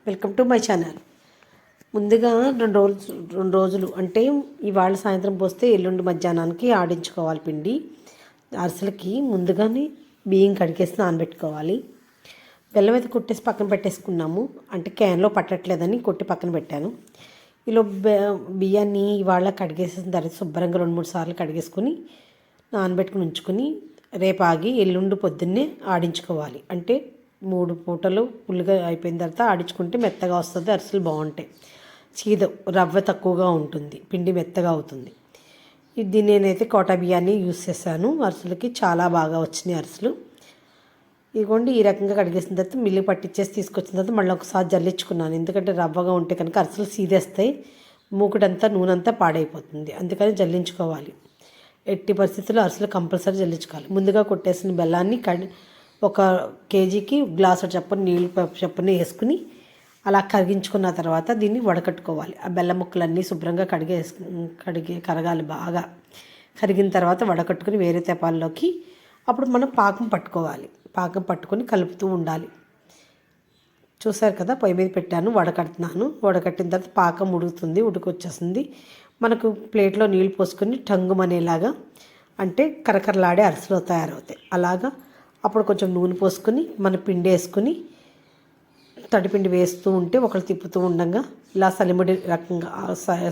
Welcome to my channel. ముందుగా రెండు రోజులు అంటే ఇవాళ సాయంత్రం పోస్తే ఎల్లుండి మధ్యాహ్నానికి ఆడించుకోవాలి పిండి. అరిసెలకి ముందుగానే బియ్యం కడిగేసి నానబెట్టుకోవాలి. బెల్లం అయితే కొట్టేసి పక్కన పెట్టేసుకున్నాము, అంటే క్యాన్లో పట్టట్లేదని కొట్టి పక్కన పెట్టాను. ఇలా బియ్యాన్ని ఇవాళ కడిగేసిన తర్వాత శుభ్రంగా 2-3 సార్లు కడిగేసుకొని నానబెట్టుకుని ఉంచుకొని రేపు ఆగి ఎల్లుండి పొద్దున్నే ఆడించుకోవాలి. అంటే 3 పూటలు ఫుల్గా అయిపోయిన తర్వాత ఆడించుకుంటే మెత్తగా వస్తుంది, అరిసెలు బాగుంటాయి. రవ్వ తక్కువగా ఉంటుంది, పిండి మెత్తగా అవుతుంది. ఇది నేనైతే కోటా బియ్యాన్ని యూస్ చేశాను. అరిసెలకి చాలా బాగా వచ్చినాయి అరిసెలు. ఇదిగోండి, ఈ రకంగా కడిగేసిన తర్వాత మిల్లి పట్టించేసి తీసుకొచ్చిన తర్వాత మళ్ళీ ఒకసారి జల్లించుకున్నాను. ఎందుకంటే రవ్వగా ఉంటే కనుక అరిసెలు సీదేస్తాయి, మూకుడంతా నూనెంతా పాడైపోతుంది. అందుకని జల్లించుకోవాలి. ఎట్టి పరిస్థితుల్లో అరిసెలు కంపల్సరీ జల్లించుకోవాలి. ముందుగా కొట్టేసిన బెల్లాన్ని 1 కేజీకి గ్లాసు చప్పున నీళ్ళు చప్పున వేసుకుని అలా కరిగించుకున్న తర్వాత దీన్ని వడకట్టుకోవాలి. ఆ బెల్లం ముక్కలన్నీ శుభ్రంగా కరగాలి. బాగా కరిగిన తర్వాత వడకట్టుకుని వేరే తెపాల్లోకి అప్పుడు మనం పాకం పట్టుకోవాలి. పాకం పట్టుకొని కలుపుతూ ఉండాలి. చూసారు కదా, పొయ్యి మీద పెట్టాను, వడకడుతున్నాను. వడకట్టిన తర్వాత పాకం ఉడికొచ్చేస్తుంది. మనకు ప్లేట్లో నీళ్ళు పోసుకొని టంగుమనేలాగా, అంటే కరకరలాడే అరిసెలు తయారవుతాయి. అలాగా అప్పుడు కొంచెం నూనె పోసుకొని మన పిండి వేసుకుని తడిపిండి వేస్తూ ఉంటే ఒకళ్ళు తిప్పుతూ ఉండగా ఇలా సలిముడి రకంగా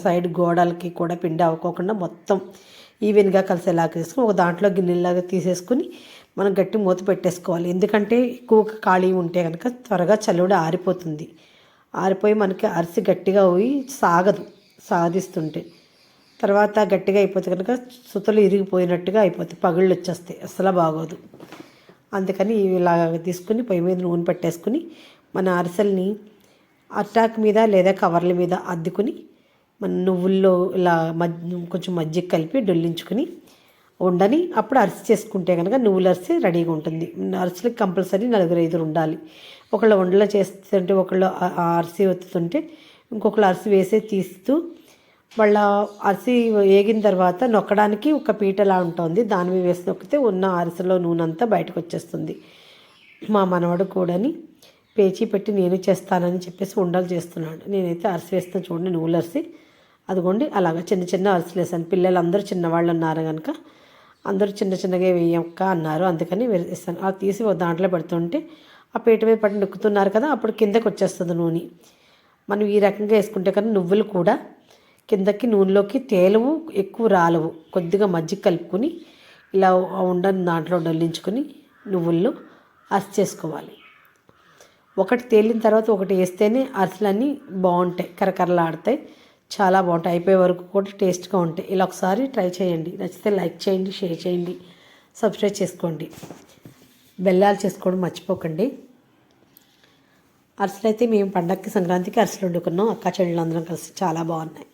సైడ్ గోడలకి కూడా పిండి అవ్వకోకుండా మొత్తం ఈవెన్గా కలిసేలాగా తీసుకుని ఒక దాంట్లో గిన్నెలాగా తీసేసుకుని మనం గట్టి మూత పెట్టేసుకోవాలి. ఎందుకంటే ఎక్కువ ఖాళీ ఉంటే కనుక త్వరగా చల్లుడు ఆరిపోతుంది. ఆరిపోయి మనకి అరిసి గట్టిగా పోయి సాగదిస్తుంటే తర్వాత గట్టిగా అయిపోతే కనుక సుతలు ఇరిగిపోయినట్టుగా అయిపోతాయి, పగుళ్ళు వచ్చేస్తాయి, అసలు బాగోదు. అందుకని ఇలాగ తీసుకుని పొయ్యి మీద నూనె పెట్టేసుకుని మన అరిసెల్ని అట్టాక్ మీద లేదా కవర్ల మీద అద్దుకుని మన నువ్వుల్లో ఇలా కొంచెం మజ్జిగ కలిపి డొల్లించుకుని ఉండని అప్పుడు అరిసి చేసుకుంటే కనుక నువ్వుల అరిసి రెడీగా ఉంటుంది. అరిసెలకి కంపల్సరీ 4-5 ఉండాలి. ఒకళ్ళు ఉండలో చేస్తుంటే ఒకళ్ళు అరిసి ఒత్తుతుంటే ఇంకొకళ్ళు అరిసి వేసే తీస్తూ వాళ్ళ అరిసి వేగిన తర్వాత నొక్కడానికి ఒక పీటలా ఉంటుంది, దాని మీద వేసి నొక్కితే ఉన్న అరిసెలో నూనె అంతా బయటకు వచ్చేస్తుంది. మా మనవడు కూడాని పేచీ పెట్టి నేను చేస్తానని చెప్పేసి ఉండలు చేస్తున్నాడు. నేనైతే అరిసి వేస్తాను చూడండి, నువ్వుల అరిసి. అదిగోండి అలాగా చిన్న అరిసెలు వేసాను. పిల్లలు అందరూ చిన్నవాళ్ళు ఉన్నారు కనుక అందరూ చిన్నగా వేయక్క అన్నారు, అందుకని వేస్తాను. అది తీసి దాంట్లో పెడుతుంటే ఆ పీట మీద పట్టి నొక్కుతున్నారు కదా, అప్పుడు కిందకి వచ్చేస్తుంది నూనె. మనం ఈ రకంగా వేసుకుంటే కదా నువ్వులు కూడా కిందకి నూనెలోకి తేలవు, ఎక్కువ రాలవు. కొద్దిగా మజ్జిగ కలుపుకొని ఇలా ఉండని దాంట్లో డొల్లించుకొని నువ్వుల్లో అరిసి చేసుకోవాలి. ఒకటి తేలిన తర్వాత ఒకటి వేస్తేనే అరిసెలన్నీ బాగుంటాయి, కరకరలాడతాయి, చాలా బాగుంటాయి. అయిపోయే వరకు కూడా టేస్ట్గా ఉంటాయి. ఇలా ఒకసారి ట్రై చేయండి. నచ్చితే లైక్ చేయండి, షేర్ చేయండి, సబ్స్క్రైబ్ చేసుకోండి. బెల్లాలు చేసుకోవడం మర్చిపోకండి. అరిసెలు అయితే మేము పండగకి సంక్రాంతికి అరిసెలు వండుకున్నాం, అక్క చెల్లెలు అందరం కలిసి. చాలా బాగున్నాయి.